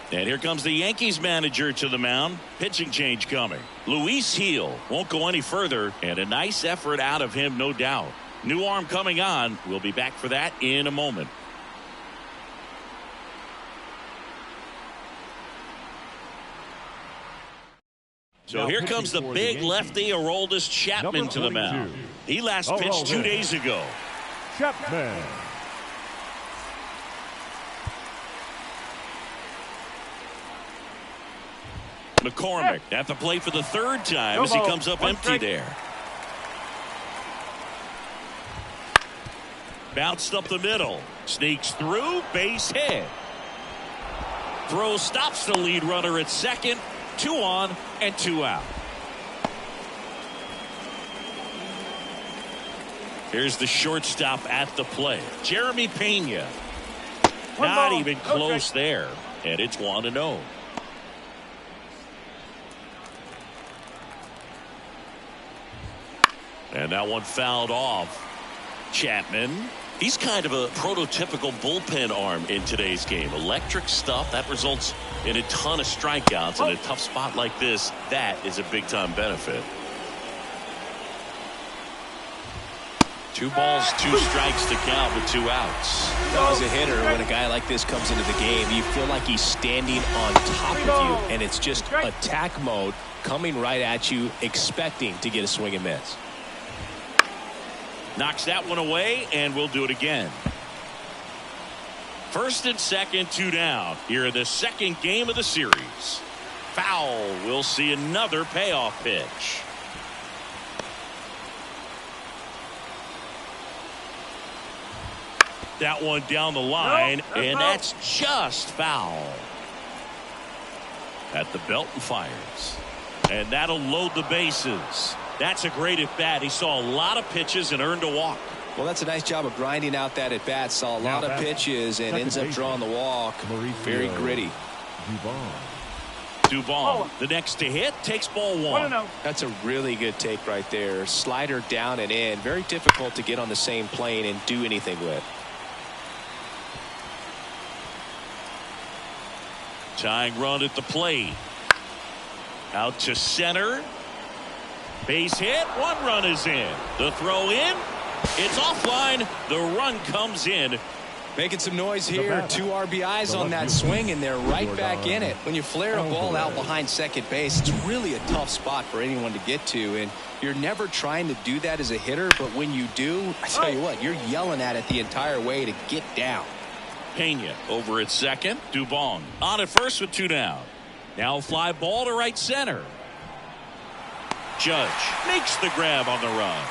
[SPEAKER 1] And here comes the Yankees manager to the mound. Pitching change coming. Luis Gil won't go any further, and a nice effort out of him, no doubt. New arm coming on. We'll be back for that in a moment. So here comes the big lefty, Aroldis Chapman, to the mound. He last pitched 2 days ago.
[SPEAKER 4] Chapman.
[SPEAKER 1] McCormick at the plate for the 3rd time as he comes up empty there. Bounced up the middle. Sneaks through. Base hit. Throw stops the lead runner at second. 2 on and 2 out. Here's the shortstop at the plate. Jeremy Pena. Not even close there. And it's 1-0. And that one fouled off. Chapman. He's kind of a prototypical bullpen arm in today's game. Electric stuff that results in a ton of strikeouts in a tough spot like this. That is a big time benefit. 2 balls, 2 strikes to count with 2 outs.
[SPEAKER 2] As a hitter, when a guy like this comes into the game, you feel like he's standing on top of you, and it's just attack mode coming right at you, expecting to get a swing and miss.
[SPEAKER 1] Knocks that one away, and we'll do it again. 1st and 2nd, 2 down. Here in the 2nd game of the series. Foul. We'll see another payoff pitch. That one down the line, and that's just foul. At the belt and fires. And that'll load the bases. That's a great at-bat. He saw a lot of pitches and earned a walk.
[SPEAKER 2] Well, that's a nice job of grinding out that at-bat. Saw a lot of pitches and ends up drawing the walk. Very gritty.
[SPEAKER 1] Duvall, the next to hit, takes ball 1.
[SPEAKER 2] That's a really good take right there. Slider down and in. Very difficult to get on the same plane and do anything with.
[SPEAKER 1] Tying run at the plate. Out to center. Base hit. 1 run is in. The throw in. It's offline. The run comes in.
[SPEAKER 2] Making some noise here. 2 RBIs on that swing, and they're right back in it. When you flare a ball out behind second base, it's really a tough spot for anyone to get to, and you're never trying to do that as a hitter, but when you do, I tell you what, you're yelling at it the entire way to get down.
[SPEAKER 1] Pena over at second. Dubon on at first with 2 down. Now fly ball to right center. Judge makes the grab on the run.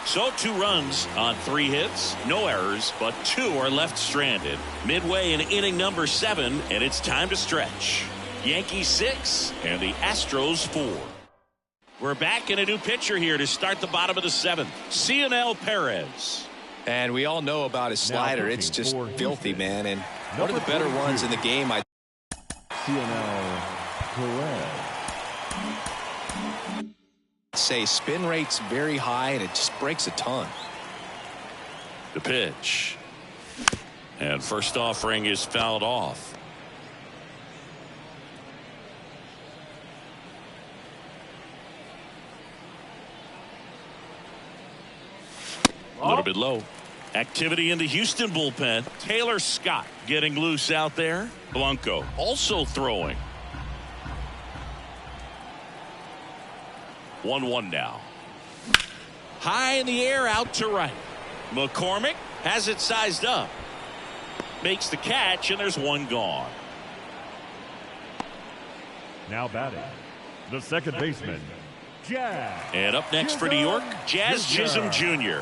[SPEAKER 1] So 2 runs on 3 hits, no errors, but 2 are left stranded. Midway in inning number 7, and it's time to stretch. Yankees 6 and the Astros 4. We're back in a new pitcher here to start the bottom of the 7th. Cionel Perez.
[SPEAKER 2] And we all know about his slider. It's just filthy, man. And one of the better ones in the game.
[SPEAKER 4] Cionel Perez.
[SPEAKER 2] Say spin rate's very high, and it just breaks a ton.
[SPEAKER 1] The pitch. And first offering is fouled off. A little bit low. Activity in the Houston bullpen. Taylor Scott getting loose out there. Blanco also throwing. 1-1 now. High in the air out to right. McCormick has it sized up. Makes the catch, and there's 1 gone.
[SPEAKER 4] Now batting, the second baseman, Jazz.
[SPEAKER 1] And up next for New York, Jazz Chisholm Jr.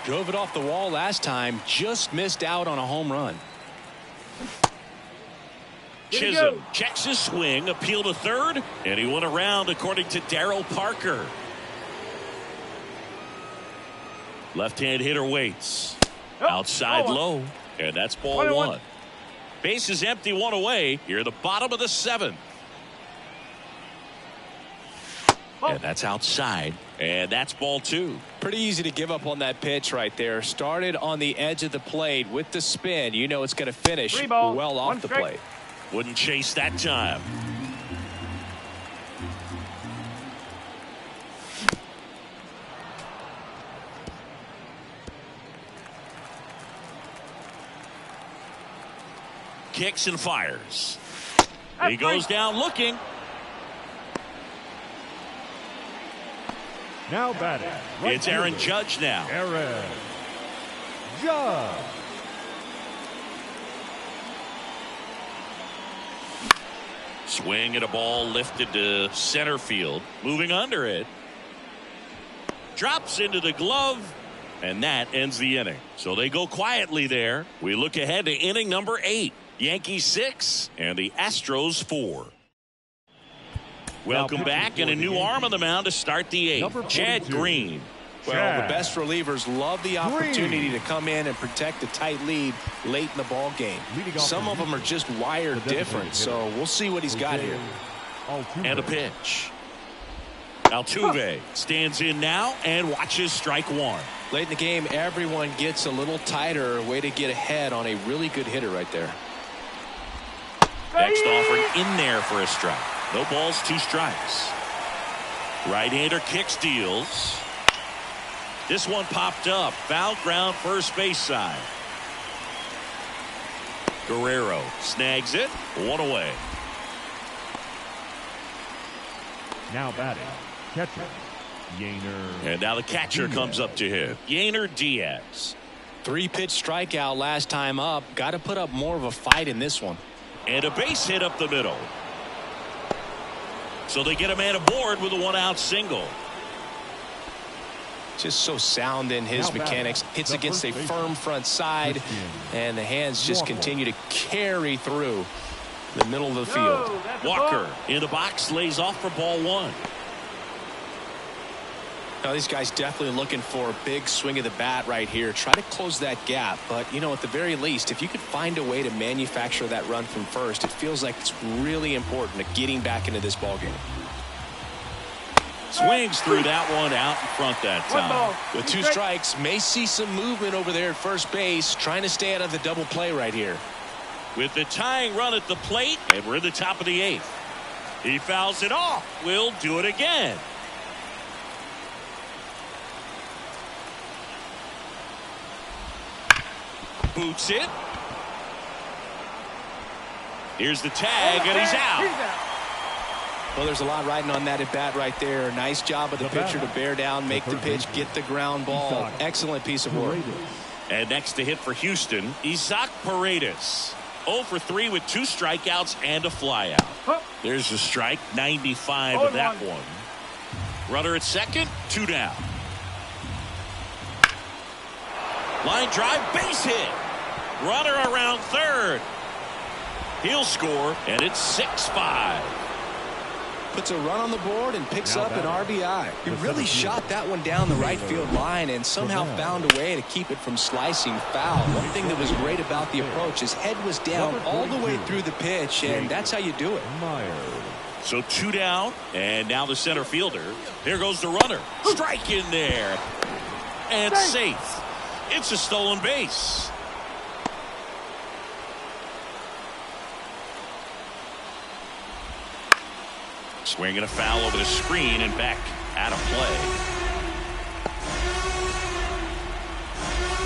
[SPEAKER 2] Drove it off the wall last time, just missed out on a home run.
[SPEAKER 1] Chisholm checks his swing, appeal to third, and he went around according to Darryl Parker. Left-hand hitter waits. Outside low, and that's ball 1. Base is empty, 1 away. Here at the bottom of the 7th. And that's outside, and that's ball 2.
[SPEAKER 2] Pretty easy to give up on that pitch right there. Started on the edge of the plate with the spin. You know it's going to finish well off the plate.
[SPEAKER 1] Wouldn't chase that time. Kicks and fires. He goes down looking.
[SPEAKER 4] Now batting.
[SPEAKER 1] It's Aaron Judge now.
[SPEAKER 4] Aaron Judge.
[SPEAKER 1] Swing at a ball lifted to center field. Moving under it. Drops into the glove. And that ends the inning. So they go quietly there. We look ahead to inning number 8. Yankees 6 and the Astros 4. Welcome back, and a new arm on the mound to start the 8th. Chad Green.
[SPEAKER 2] Well, the best relievers love the opportunity to come in and protect a tight lead late in the ball game. Some of them are just wired different, so we'll see what he's got here.
[SPEAKER 1] And a pitch. Altuve stands in now and watches strike 1.
[SPEAKER 2] Late in the game, everyone gets a little tighter. Way to get ahead on a really good hitter right there.
[SPEAKER 1] Next offering in there for a strike. No balls, 2 strikes. Right-hander kicks, deals. This one popped up. Foul ground, first base side. Guerrero snags it. 1 away.
[SPEAKER 4] Now batting. Catcher. Yainer.
[SPEAKER 1] And now the catcher comes up to him. Yainer Diaz.
[SPEAKER 2] 3-pitch strikeout last time up. Got to put up more of a fight in this one.
[SPEAKER 1] And a base hit up the middle. So they get a man aboard with a 1-out single.
[SPEAKER 2] Just so sound in his mechanics. Hits against a firm front side, and the hands just continue to carry through the middle of the field.
[SPEAKER 1] Walker in the box, lays off for ball 1.
[SPEAKER 2] Now these guys definitely looking for a big swing of the bat right here. Try to close that gap, but you know, at the very least, if you could find a way to manufacture that run from first, it feels like it's really important to getting back into this ball game.
[SPEAKER 1] Swings through that one out in front that time.
[SPEAKER 2] With 2 strikes, may see some movement over there at first base, trying to stay out of the double play right here.
[SPEAKER 1] With the tying run at the plate, and we're in the top of the 8th. He fouls it off. We'll do it again. Boots it. Here's the tag, and he's out.
[SPEAKER 2] Well, there's a lot riding on that at bat right there. Nice job of the pitcher to bear down, make the pitch, get the ground ball. Excellent piece of work.
[SPEAKER 1] And next to hit for Houston, Isaac Paredes. 0 for 3 with 2 strikeouts and a flyout. There's a strike, 95 of that one. Runner at second, 2 down. Line drive, base hit. Runner around third. He'll score, and it's 6-5.
[SPEAKER 2] Puts a run on the board and picks up an RBI. He really shot that one down the right field line and somehow found a way to keep it from slicing foul. One thing that was great about the approach, his head was down all the way through the pitch, and that's how you do it.
[SPEAKER 1] So 2 down, and now the center fielder. Here goes the runner. Strike in there. And safe. It's a stolen base. Swinging a foul over the screen and back out of play.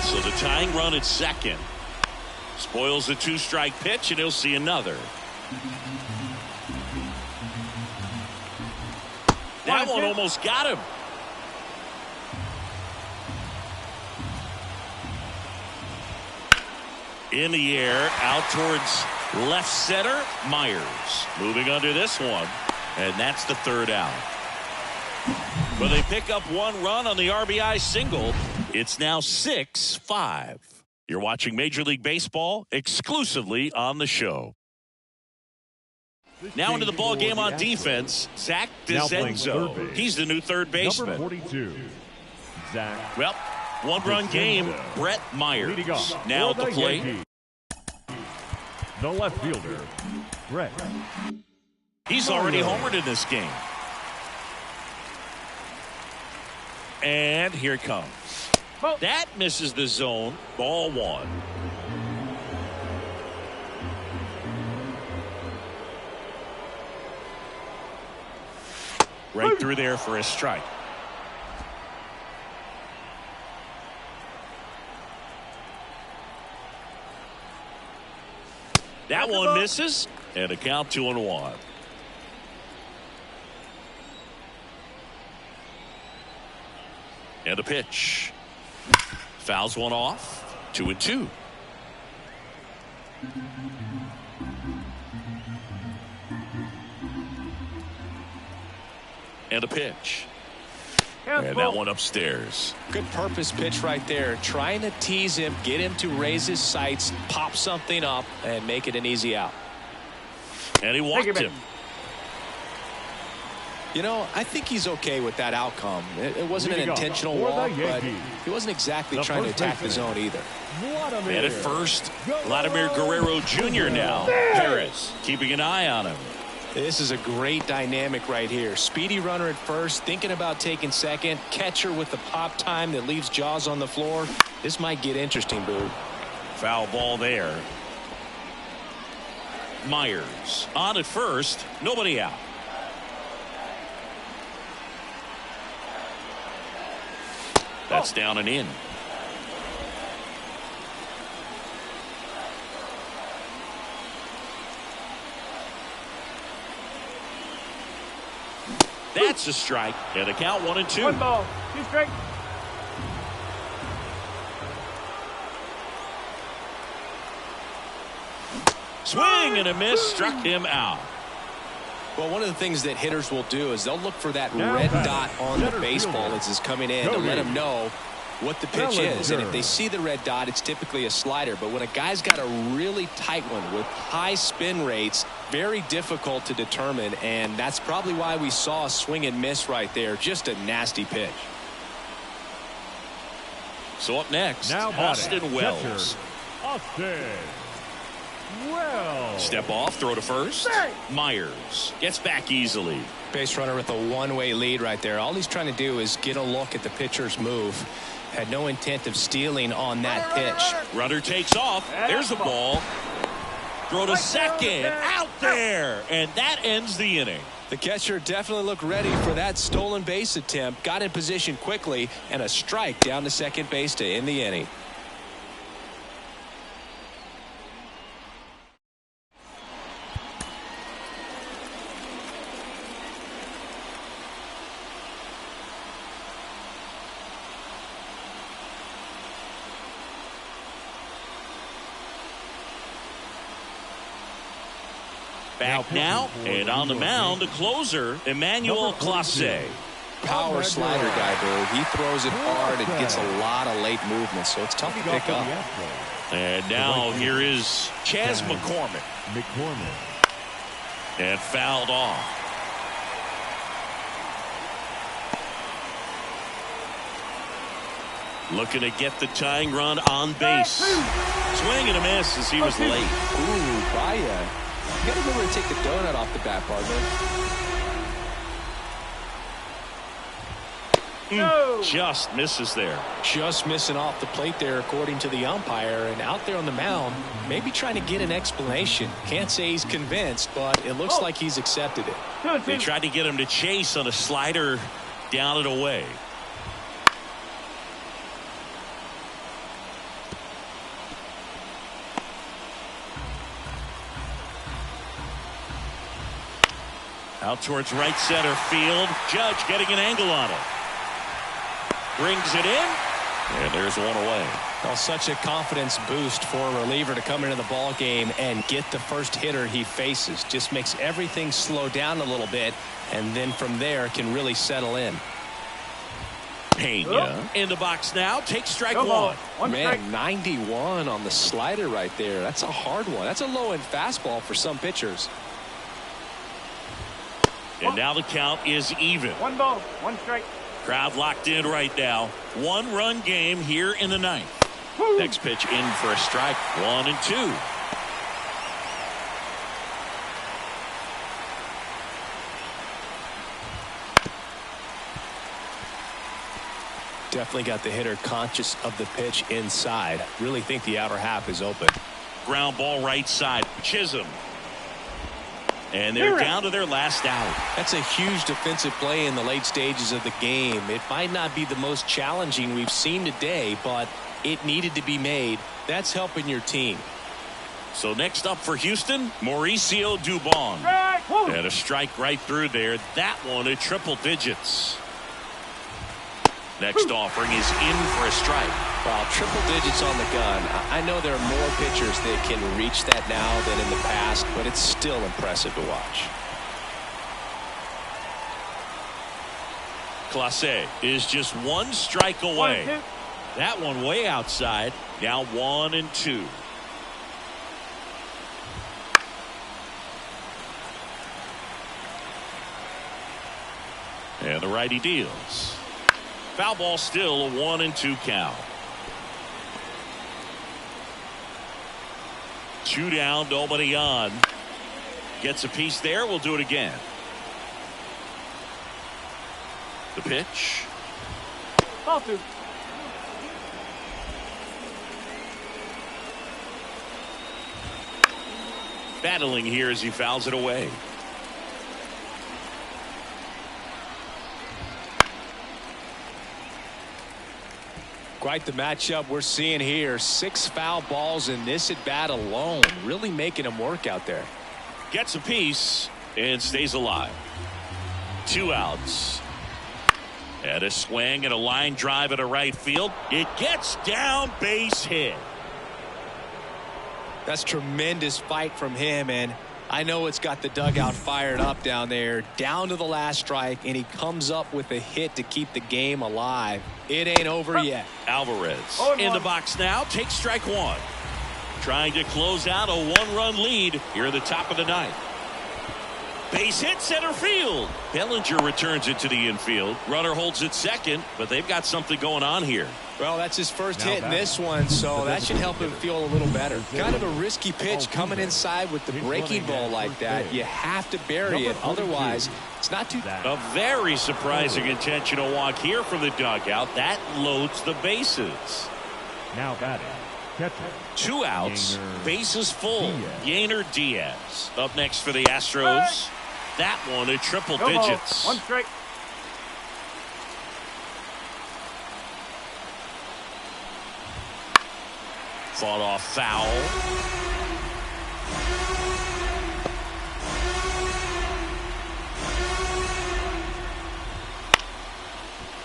[SPEAKER 1] So the tying run at second. Spoils the 2-strike pitch, and he'll see another. That one almost got him. In the air, out towards left center. Myers moving under this one. And that's the 3rd out. But they pick up 1 run on the RBI single. It's now 6-5. You're watching Major League Baseball exclusively on the show. Now into the ball game on defense, Zach DeZenzo. He's the new third baseman.
[SPEAKER 4] Number 42, Zach.
[SPEAKER 1] Well, one-run game, Brett Myers. Now at the plate.
[SPEAKER 4] Yankees. The left fielder, Brett.
[SPEAKER 1] He's already homered in this game. And here it comes. That misses the zone. Ball one. Right through there for a strike. That one misses, and a count 2-1. And a pitch. Fouls one off. 2-2. And a pitch. And that one upstairs.
[SPEAKER 2] Good purpose pitch right there. Trying to tease him, get him to raise his sights, pop something up, and make it an easy out.
[SPEAKER 1] And he walked him.
[SPEAKER 2] You know, I think he's okay with that outcome. It wasn't an intentional walk, but he wasn't exactly trying to attack the zone either.
[SPEAKER 1] And at first, Vladimir Guerrero Jr. now. Harris keeping an eye on him.
[SPEAKER 2] This is a great dynamic right here. Speedy runner at first, thinking about taking second. Catcher with the pop time that leaves Jaws on the floor. This might get interesting, Boo.
[SPEAKER 1] Foul ball there. Myers on at first. Nobody out. That's down and in. That's a strike. And a count 1-2.
[SPEAKER 3] 1 ball, 2 strikes.
[SPEAKER 1] Swing and a miss. Struck him out.
[SPEAKER 2] Well, one of the things that hitters will do is they'll look for that red dot on the baseball as it's coming in to let them know what the pitch is. And if they see the red dot, it's typically a slider. But when a guy's got a really tight one with high spin rates, very difficult to determine. And that's probably why we saw a swing and miss right there. Just a nasty pitch.
[SPEAKER 1] So up next,
[SPEAKER 4] now
[SPEAKER 1] Austin Wells.
[SPEAKER 4] Austin Wells.
[SPEAKER 1] Step off, throw to first. Myers gets back easily.
[SPEAKER 2] Base runner with a one-way lead right there. All he's trying to do is get a look at the pitcher's move. Had no intent of stealing on that pitch.
[SPEAKER 1] Runner takes off. There's a ball. Throw to second. Out there. And that ends the inning.
[SPEAKER 2] The catcher definitely looked ready for that stolen base attempt. Got in position quickly, and a strike down to second base to end the inning.
[SPEAKER 1] Back now, and on the mound, the closer, Emmanuel Clase.
[SPEAKER 2] Power slider guy, Boo. He throws it hard and gets a lot of late movement, so it's tough to pick up.
[SPEAKER 1] And now here is Chas McCormick. And fouled off. Looking to get the tying run on base. Swing and a miss as he was late.
[SPEAKER 2] Ooh, Baya. You got to remember to take the donut off the bat, partner.
[SPEAKER 1] Just misses there.
[SPEAKER 2] Just missing off the plate there, according to the umpire. And out there on the mound, maybe trying to get an explanation. Can't say he's convinced, but it looks like he's accepted it.
[SPEAKER 1] They tried to get him to chase on a slider down and away. Out towards right center field. Judge getting an angle on it. Brings it in. And there's one away.
[SPEAKER 2] Well, such a confidence boost for a reliever to come into the ball game and get the first hitter he faces. Just makes everything slow down a little bit, and then from there can really settle in.
[SPEAKER 1] Pena in the box now. Takes strike
[SPEAKER 3] Go ball.
[SPEAKER 1] one.
[SPEAKER 2] Man, 91 on the slider right there. That's a hard one. That's a low-end fastball for some pitchers.
[SPEAKER 1] And now the count is even.
[SPEAKER 3] 1 ball, 1 strike.
[SPEAKER 1] Crowd locked in right now. 1-run game here in the ninth.
[SPEAKER 3] Woo.
[SPEAKER 1] Next pitch in for a strike. 1-2.
[SPEAKER 2] Definitely got the hitter conscious of the pitch inside. Really think the outer half is open.
[SPEAKER 1] Ground ball right side. Chisholm. And they're down to their last out.
[SPEAKER 2] That's a huge defensive play in the late stages of the game. It might not be the most challenging we've seen today, but it needed to be made. That's helping your team.
[SPEAKER 1] So next up for Houston, Mauricio Dubon. And a strike right through there. That one at triple digits. Next offering is in for a strike.
[SPEAKER 2] Well, triple digits on the gun. I know there are more pitchers that can reach that now than in the past, but it's still impressive to watch.
[SPEAKER 1] Clase is just 1 strike away.
[SPEAKER 3] 1-2.
[SPEAKER 1] That one way outside. Now 1-2. And the righty deals. Foul ball, still a 1-2 count. 2 down, nobody on. Gets a piece there. We'll do it again. The pitch.
[SPEAKER 3] Ball 2.
[SPEAKER 1] Battling here as he fouls it away.
[SPEAKER 2] Quite the matchup we're seeing here. 6 foul balls in this at bat alone. Really making him work out there.
[SPEAKER 1] Gets a piece and stays alive. 2 outs. And a swing and a line drive at a right field. It gets down, base hit.
[SPEAKER 2] That's tremendous fight from him, and I know it's got the dugout fired up down there. Down to the last strike, and he comes up with a hit to keep the game alive. It ain't over yet.
[SPEAKER 1] Alvarez in the box now. Takes strike 1. Trying to close out a 1-run lead here at the top of the ninth. Base hit center field. Bellinger returns it to the infield. Runner holds it second, but they've got something going on here.
[SPEAKER 2] Well, that's his first hit in this one, so that should help him feel a little better. Kind of a risky pitch coming inside with the breaking ball like that. You have to bury it, otherwise it's not too bad.
[SPEAKER 1] A very surprising intentional walk here from the dugout. That loads the bases.
[SPEAKER 4] Now batting, catcher.
[SPEAKER 1] 2 outs,
[SPEAKER 4] Yainer
[SPEAKER 1] bases full.
[SPEAKER 4] Diaz.
[SPEAKER 1] Yainer Diaz up next for the Astros. That one at triple
[SPEAKER 3] Go ball.
[SPEAKER 1] digits.
[SPEAKER 3] 1 strike.
[SPEAKER 1] Fought off foul.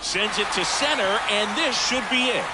[SPEAKER 1] Sends it to center, and this should be it.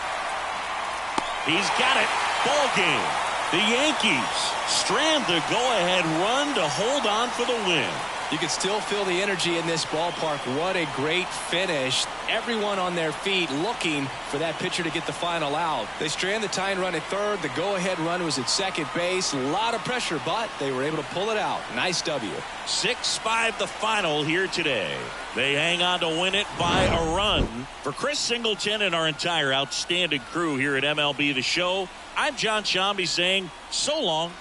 [SPEAKER 1] He's got it. Ball game. The Yankees strand the go-ahead run to hold on for the win.
[SPEAKER 2] You can still feel the energy in this ballpark. What a great finish. Everyone on their feet looking for that pitcher to get the final out. They strand the tying run at third. The go-ahead run was at second base. A lot of pressure, but they were able to pull it out. Nice W.
[SPEAKER 1] 6-5 the final here today. They hang on to win it by a run. For Chris Singleton and our entire outstanding crew here at MLB The Show, I'm John Shambi saying so long.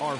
[SPEAKER 4] Our